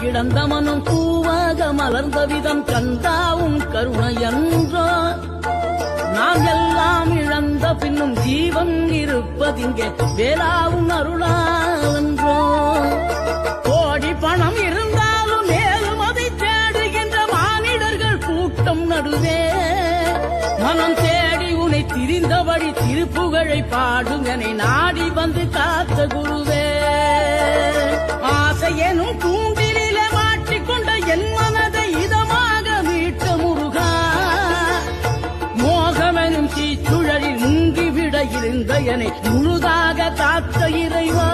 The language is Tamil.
கிடந்த மனம் பூவாக மலர்ந்த விதம் கந்தாவும் கருணை என்றோ நாம் எல்லாம் இழந்த பின்னும் ஜீவன் இருப்பதிங்கே வேளாவும் அருளாவென்றோ கோடி பணம் இருந்தாலும் மேலும் அதை தேடுகின்ற மானிடர்கள் கூட்டம் நடுவே மனம் தேடி உனை திரிந்தபடி திருப்புகழை பாடும் என நாடி வந்து காத்த குருவே ஆசையெனும் கூண்டிலே மாட்டிக்கொண்ட என் மனதை இதமாக மீட்ட முருகா மோகமெனும் தீச்சுழலில் முங்கிவிட இருந்த என்னை முழுதாக காத்த இறைவா